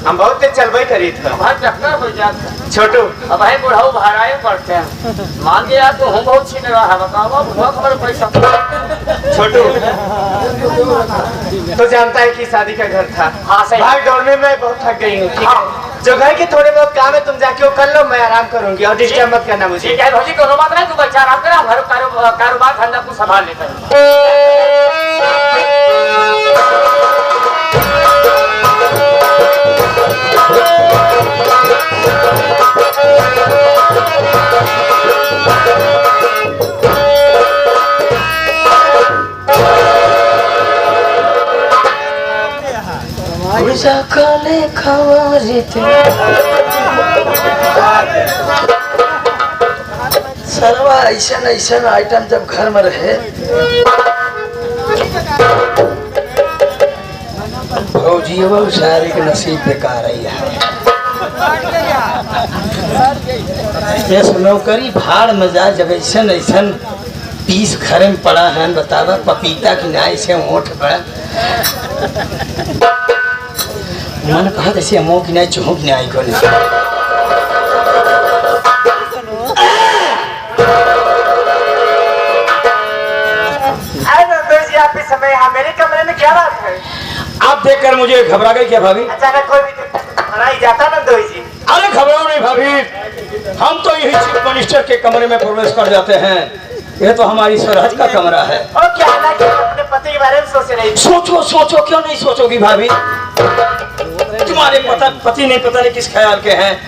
हम बहुत तेज चलबे करी थे छोटू अब है बुढ़ाऊ भाड़ाए पड़ते हैं मान गया तो हम बहुत छीन रहा है बताओ खबर पैसा छोटू तो जानता है कि शादी का घर था। हाँ सही भाग दौड़ने में बहुत थक गई हूँ। ठीक है जो घर के थोड़े बहुत काम है तुम जाके वो कर लो, मैं आराम करूंगी और डिस्टर्ब मत करना मुझे। ठीक है भौजी कोनो बात नहीं, तू बच्चा आराम करा, घर कारोबार धंधा को संभाल लेता है। काले खवारिते सरवा ऐसा आइटम जब घर में रहे भौजी वो सारे के नसीब बेकार ही है। नौकरी भाड़ में जा जब ऐसा पीस घरे में पड़ा है बतावा पपीता की नाई से ओठ बड़ा मन कहा जैसे मुँह की नहीं चुहू की नहीं को समय यहाँ मेरे कमरे में क्या बात है? आप देखकर मुझे घबरा गई क्या भाभी? अचानक कोई भी नहीं जाता ना दोई जी। अरे घबराओ नहीं भाभी, हम तो यही चीफ मिनिस्टर के कमरे में प्रवेश कर जाते हैं। ये तो हमारी स्वराज का कमरा है। और क्या ना कि अपने पति के बारे में सोच रही। सोचो क्यों नहीं सोचोगी भाभी? तुम्हारे पति नहीं पता नहीं किस ख्याल के हैं।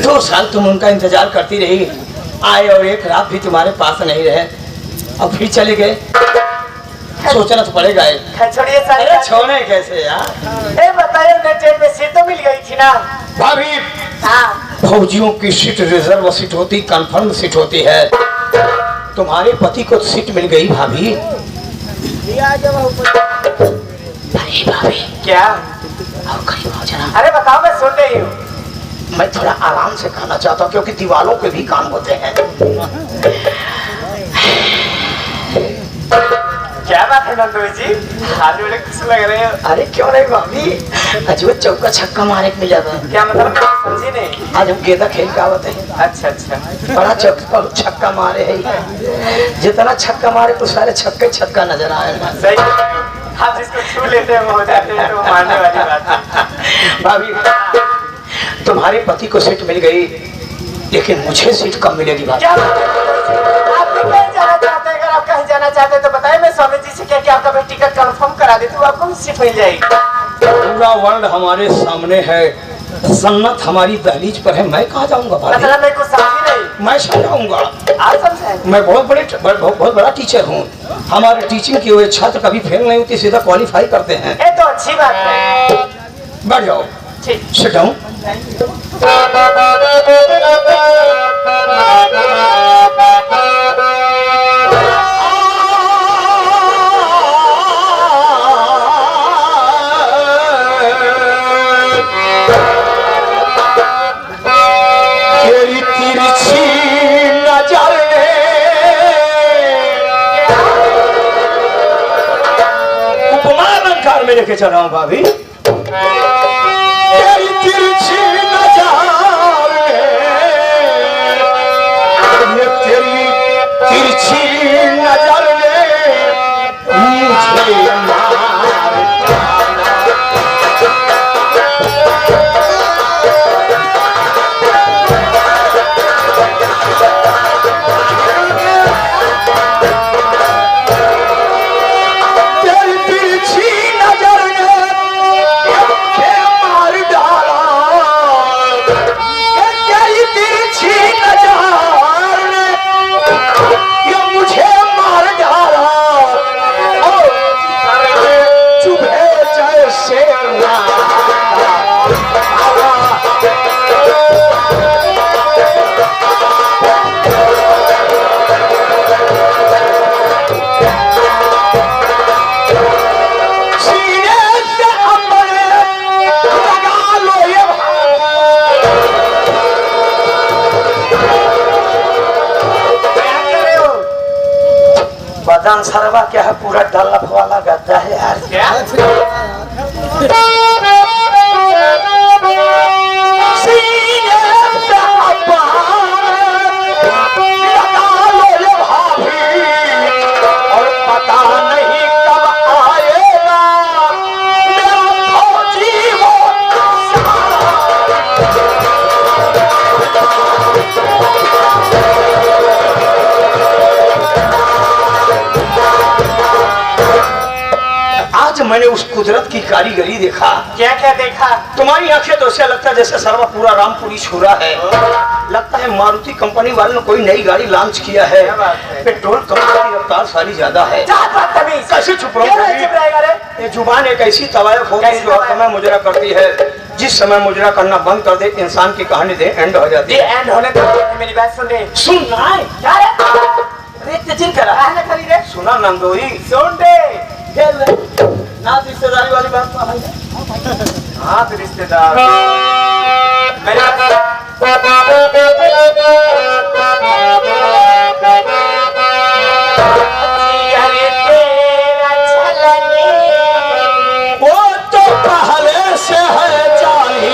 2 साल तुम उनका इंतजार करती रही, आए और एक रात भी तुम्हारे पास नहीं रहे, अब फिर चले गए। सोचना तो पड़ेगा। छोड़िए अरे छोड़े कैसे यार? बताइए ना ट्रेन में सीट तो मिल गई थी ना भाभी? हाँ फौजियों की सीट रिजर्व सीट होती, कंफर्म सीट होती है। तुम्हारे पति को सीट मिल गई भाभी। भाभी क्या? करीब हो जाना। अरे बताओ मैं सुन रही हूँ। मैं थोड़ा आराम से खाना चाहता हूँ क्योंकि दीवालों के भी काम होते हैं। क्या बात है नंदू जी, आज बड़े खुश लग रहे हो। अरे क्यों नहीं भाभी, आज वो चौका छक्का मारे के मिला था। क्या मतलब समझी नहीं? आज हम गेंदा खेल का आवत है। अच्छा बड़ा चौका छक्का मारे है, जितना छक्का मारे तो सारे छक्का नजर आए। सही, आप जिसको छू लेते हैं वो हो जाते हैं, तो मारने वाली बात है। भाभी तुम्हारे पति को सीट मिल गई, लेकिन मुझे सीट कम मिलेगी भाभी। आप कहीं जाना चाहते तो बताइए, मैं स्वामी जी से क्या आपका टिकट कंफर्म करा देती हूँ, आपको सीट मिल जाएगी। पूरा वर्ल्ड हमारे सामने है, सन्नत हमारी दहलीज पर है, मैं कहाँ जाऊँगा भाभी? मतलब मैं कुछ समझी नहीं। मैं समझाऊंगा। आप समझाएं? मैं बहुत बड़ा टीचर हूँ। हमारे टीचिंग की वजह छात्र कभी फेल नहीं होती, सीधा क्वालिफाई करते हैं। ये तो अच्छी बात है। बैठ जाओ। ठीक, सिट डाउन। लेके चल रहा हूँ भाभी। तेरी तिरछी नजर ने, तेरी तिरछी नजर ने मुझे मर्दान सरवा क्या है, पूरा डल्लफ वाला गद्दा है यार। क्या और पता नहीं कब आएगा मेरा फौजी वो। आज मैंने उस कुदरत की कारीगरी देखा। क्या क्या देखा? तुम्हारी आंखें तो ऐसा लगता है जैसे सर्वा पूरा रामपुरी छुरा है। लगता है मारुति कंपनी वालों ने कोई नई गाड़ी लॉन्च किया है। क्या बात है? पेट्रोल कंपनी की रफ्तार सारी ज्यादा है। कैसे चुप रहो? ये जुबान एक ऐसी तवायफ होती है जो हर समय मुजरा करती है। जिस समय मुजरा करना बंद कर दे इंसान की कहानी दे एंड हो जाती है। एंड होने तो मेरी बात सुन ले। सुन ना है। क्या रे? अरे तेजिन करा कहने खरी रे? सुना नंदोई सुन दे। ना रिश्तेदारी वाली बात तो है। हाँ तो रिश्तेदार मेरे वो तो पहले से है जानी।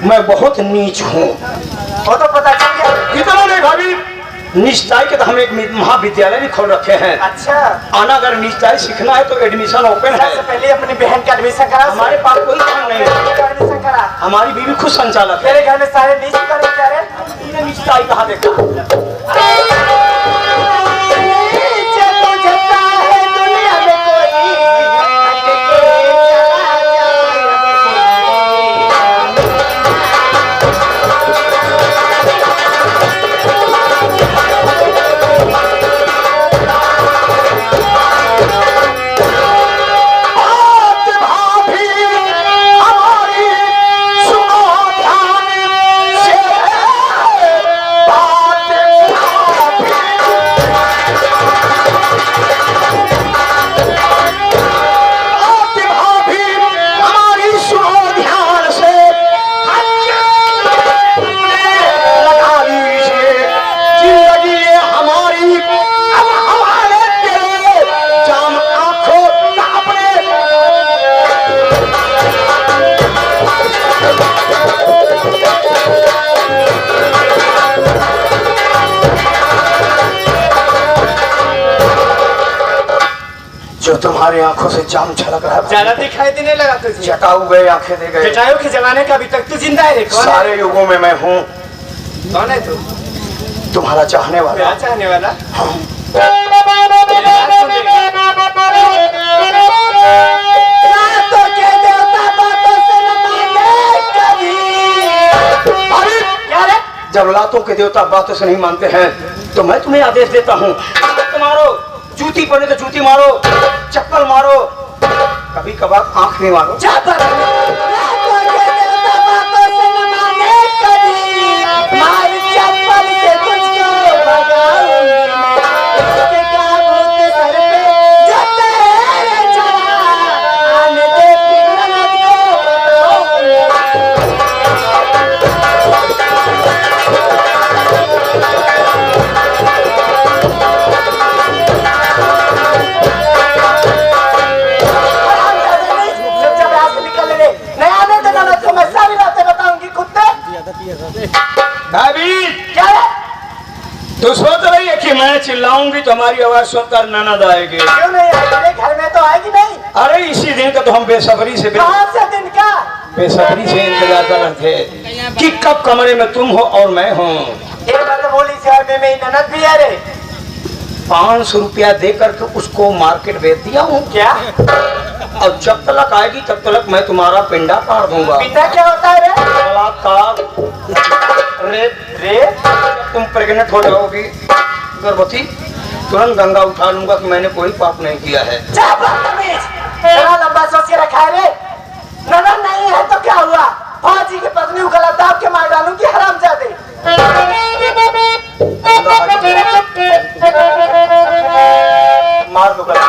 मैं बहुत नीच हूँ। वो तो पता चल गया। इतना नहीं भाभी, निश्चय के तो हम एक महाविद्यालय भी खोल रखे हैं। अच्छा आना अगर निश्चय सीखना है तो एडमिशन ओपन है। सबसे पहले अपनी बहन का एडमिशन करा। हमारे पास कोई काम नहीं है। एडमिशन करा। हमारी बीवी खुद संचालक है। मेरे घर में सारे नीच करे क्या रे? निश्चय कहाँ देखा? जो तुम्हारी आंखों से जाम छलक रहा है, ज्यादा दिखाई देने लगा तुझे। जटाऊ गए आंखें दे गए। जटायु के जमाने का अभी तक तू जिंदा है। देखो सारे युगों में मैं हूँ कौन है तू? तुम्हारा चाहने वाला। मेरा चाहने वाला। जब लातों के देवता बातों से नहीं मानते हैं तो मैं तुम्हें आदेश देता हूँ, मारो, जूती पहने तो जूती मारो, चप्पल मारो, कभी कभार आंख भी मारो। तो सोच रही है कि मैं चिल्लाऊंगी तो हमारी आवाज सुनकर ननद आएगी। क्यों नहीं आएगी? घर में तो आएगी नहीं। अरे इसी दिन का तो हम बेसब्री से दिन का बेसब्री से इंतजार कर रहे थे कि कब कमरे में तुम हो और मैं हूँ। एक बात बोली शहर में मेरी ननद भी है रे। 500 रुपया दे करके उसको मार्केट भेज दिया हूँ। क्या? और जब तक आएगी तब तक मैं तुम्हारा पिंडा काट दूंगा। पिंडा क्या होता है रे? बलात्कार, रेप। रेप? तुम प्रेग्नेंट हो जाओगी गर्भवती, तुरंत गंगा उठा लूंगा कि मैंने कोई पाप नहीं किया है। इतना लंबा सोच के रखा है रे। ननद नहीं है तो क्या हुआ? फौजी की पत्नी को गला दाब के मार डालूंगी हरामजादे। मार दो गला।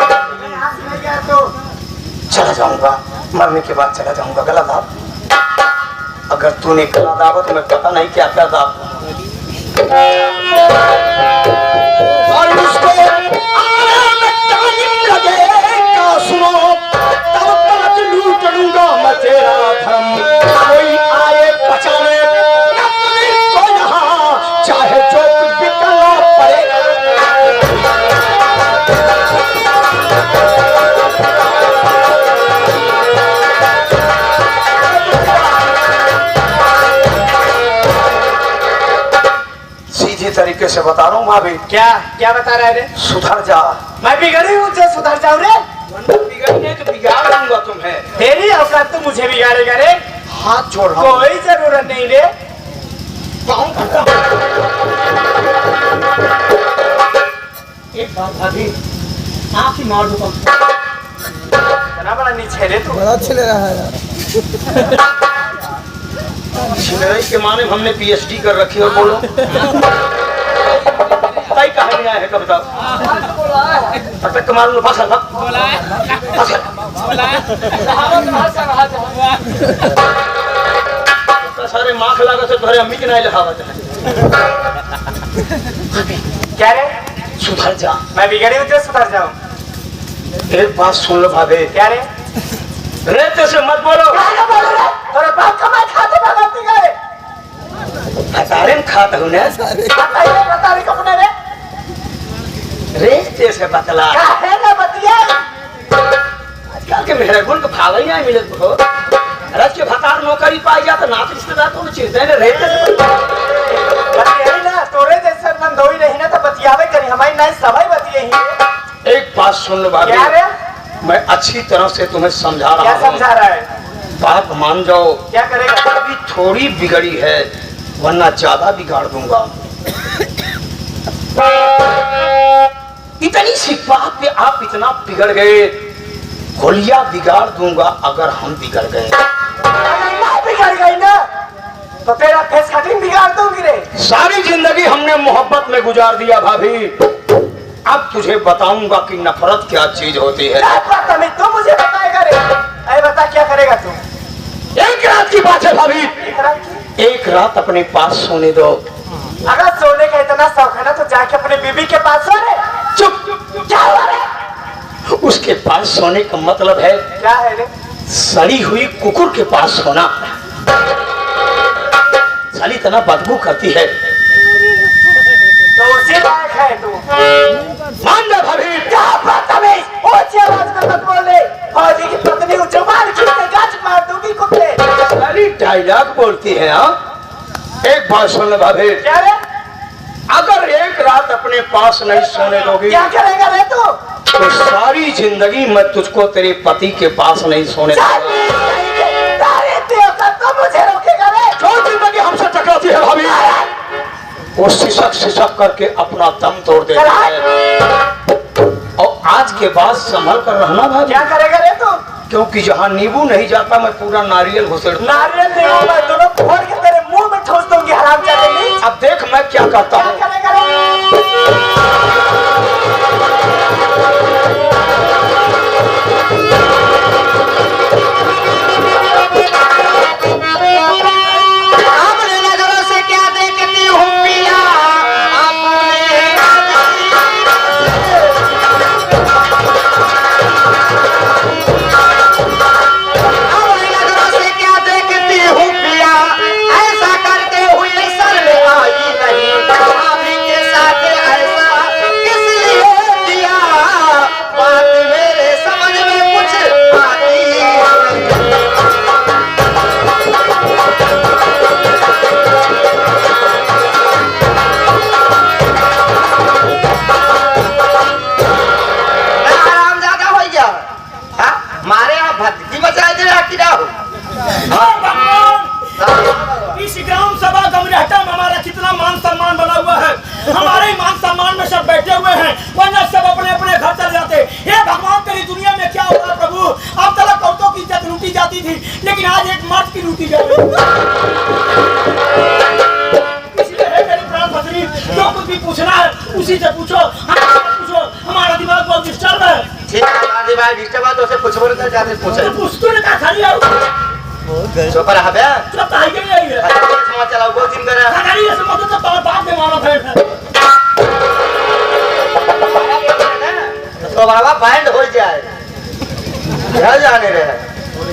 चला जाऊंगा, मरने के बाद चला जाऊंगा गला दाब। अगर तूने गला दाबा तो मैं पता नहीं क्या क्या दाब। और उसको आने में टाइम लगेगा सुनो, तब तक लूट लूंगा मैं तेरा धर्म। कोई आए बचाने न तुम्हें को यहाँ, चाहे जो कुछ भी करना पड़ेगा। सीधी तरीके से बता रहा हूँ भाभी। क्या क्या बता रहा है रे? सुधर जा। मैं बिगड़ी हूँ जो सुधर जाऊँ रे? बिगड़ने तो बिगाड़ दूंगा तुम्हें। तेरी औकात तो मुझे बिगाड़ेगा रे। हाथ जोड़ रहा हूं। कोई जरूरत नहीं रे। एक बात भाभी, आँख ही मार दो। इतना बड़ा नीचे रे तू। बड़ा छिल रहा है यार। छिलराई के माने हमने पीएचडी कर रखी है। और बोलो कई कहानियां है कविता। अटक मार लो फसल सारे माख लागत है तुम्हारे अम्मी के नहीं लिखावत है। क्या रे? सुधर जा। मैं बिगड़ी हूँ जो सुधर जाऊँ। एक बात सुन लो भाभी। क्या रे? रेते से मत बोलो। क्या बोल रहा है? तेरे बाप का मैं खाते में गलती करे। हतारे में खाता हूँ ना। बता रे कपने रे। रेते से बतला। क्या है ना बतिया? आजकल के मेरे गुण को भाव ही नहीं मिलत हो। रज के भतार नौकरी पाई जाता नात रिश्तेदार तो चिंता है रेते से बतिया ना तोरे जैसे मन धोई नहीं ना तो बतियावे करी हमारी नहीं सभी बतिये ही। एक बात सुन लो भाभी। क्या रे? मैं अच्छी तरह से तुम्हें समझा रहा क्या हूँ। समझा रहा है? बात मान जाओ। क्या करेगा? अभी थोड़ी बिगड़ी है वरना ज्यादा बिगाड़ दूंगा। इतनी सी बात पे आप इतना बिगड़ गए। होलिया बिगाड़ दूंगा अगर हम बिगड़ गए। अगर मैं बिगड़ गई ना तो तेरा फेस कटिंग बिगाड़ दूंगी रे। सारी जिंदगी हमने मोहब्बत में गुजार दिया भाभी। अब तुझे बताऊंगा कि नफरत क्या चीज होती है। तू मुझे बताएगा रे। अरे बता क्या करेगा तू? एक रात की बात है भाभी। एक रात की? एक रात अपने पास सोने दो। अगर सोने का इतना शौक है ना तो जाके अपने बीबी के पास सो रे। चुप। क्या हुआ रे? उसके पास सोने का मतलब है क्या है रे? सड़ी हुई कुकुर के पास सोना। साली तना बदबू करती है। तो उसी लायक है तू। मान जा भाभी। क्या बदतमीज! ऊंची आवाज में मत बोले। फौजी की पत्नी को जुबान खींच के गाज मार दूंगी कुत्ते। साली डायलॉग बोलती है। हाँ एक बात सुन ले भाभी। क्या रे? अगर एक रात अपने पास नहीं सोने दोगी क्या करेगा रे तू? तो सारी जिंदगी मैं तुझको तेरे पति के पास नहीं सोने दूंगा। तो मुझे रोकेगा रे? जो जिंदगी हमसे टकराती है भाभी वो सिसक करके अपना दम तोड़ देता है। और आज के बाद संभल कर रहना भाभी। क्या करेगा रे तू? क्योंकि जहाँ नींबू नहीं जाता मैं पूरा नारियल घुसेड़ दूंगा। नारियल नहीं होगा दोनों फोड़ के तेरे मुंह में ठोस दूंगी हरामजादे। अब देख मैं क्या करता क्या हूँ। करेगा रे? अपने नजरों से क्या देखती हूँ पिया, अपने नजरों से क्या देखती हूँ पिया, ऐसा करते हुए सर में आई नहीं। भाभी के साथ ऐसा थी, लेकिन आज एक मर्द की लूटी जा रही है। इसलिए है मेरी प्राण पत्नी, जो कुछ भी पूछना है उसी से पूछो, हमसे पूछो, हमारा दिमाग बहुत डिस्टर्ब है। ठीक है दादी भाई डिस्टर्ब तो से कुछ बोलते जाते पूछे तो पूछ तो ने कहा खाली आओ, चोपर हबे तो ताई के नहीं है। समाज चलाओ बहुत दिन करे खाली ऐसे मत तो बात में मारा बैठ है। तो बाबा बैंड हो जाए क्या जाने रहे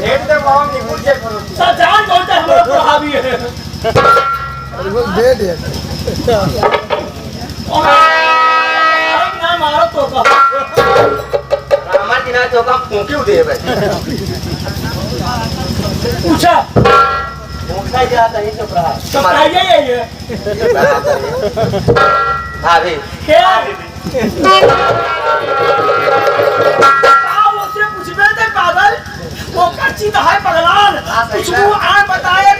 हेड दे मांग नहीं पूछे करो सब जान बोलते हमारा तो हावी है। ना मारो तो का हमारे दिना तो काम क्यों दे भाई पूछा मुखा जाता है चुप रहा तो खाइए ये भाभी क्या उससे पूछबे थे पागल वो कच्ची तो है पगलान उसको आए बताए